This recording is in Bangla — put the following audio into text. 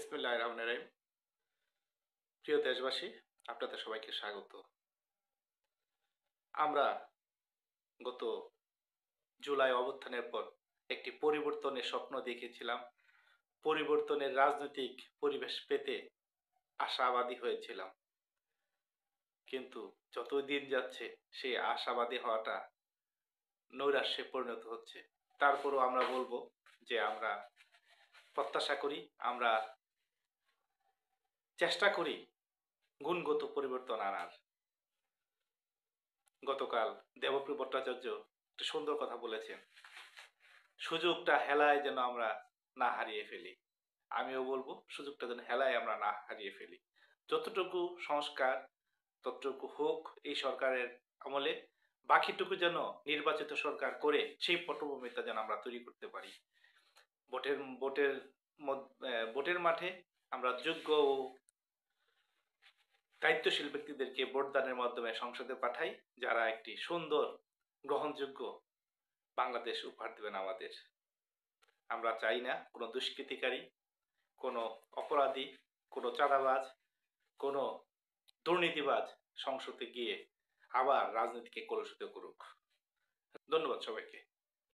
বিসমিল্লাহির রহমানির রহিম। প্রিয় দেশবাসী, আপনাদের সবাইকে স্বাগত। আমরা গত জুলাই অভ্যুত্থানের পর একটি পরিবর্তনের স্বপ্ন দেখেছিলাম। পরিবর্তনের রাজনৈতিক পরিবেশ পেতে আশাবাদী হয়েছিলাম। কিন্তু যতই দিন যাচ্ছে সেই আশাবাদী হওয়াটা নৈরাশ্যে পরিণত হচ্ছে। তারপরও আমরা বলবো যে আমরা প্রত্যাশা করি, আমরা চেষ্টা করি গুণগত পরিবর্তন আনার। গতকাল দেবপ্রিয় ভট্টাচার্য একটা সুন্দর কথা বলেছেন, সুযোগটা হেলায় যেন আমরা না হারিয়ে ফেলি। আমিও বলবো সুযোগটা যেন হেলায় আমরা না হারিয়ে ফেলি। যতটুকু সংস্কার ততটুকু হোক এই সরকারের আমলে, বাকিটুকু যেন নির্বাচিত সরকার করে সেই পটভূমিটা যেন আমরা তৈরি করতে পারি। ভোটের ভোটের ভোটের মাঠে আমরা যোগ্য ও দায়িত্বশীল ব্যক্তিদেরকে ভোটদানের মাধ্যমে সংসদে পাঠাই, যারা একটি সুন্দর গ্রহণযোগ্য বাংলাদেশ উপহার দেবেন আমাদের। আমরা চাই না কোনো দুষ্কৃতিকারী, কোনো অপরাধী, কোনো চাঁদাবাজ, কোনো দুর্নীতিবাজ সংসদে গিয়ে আবার রাজনীতিকে কলুষিত করুক। ধন্যবাদ সবাইকে।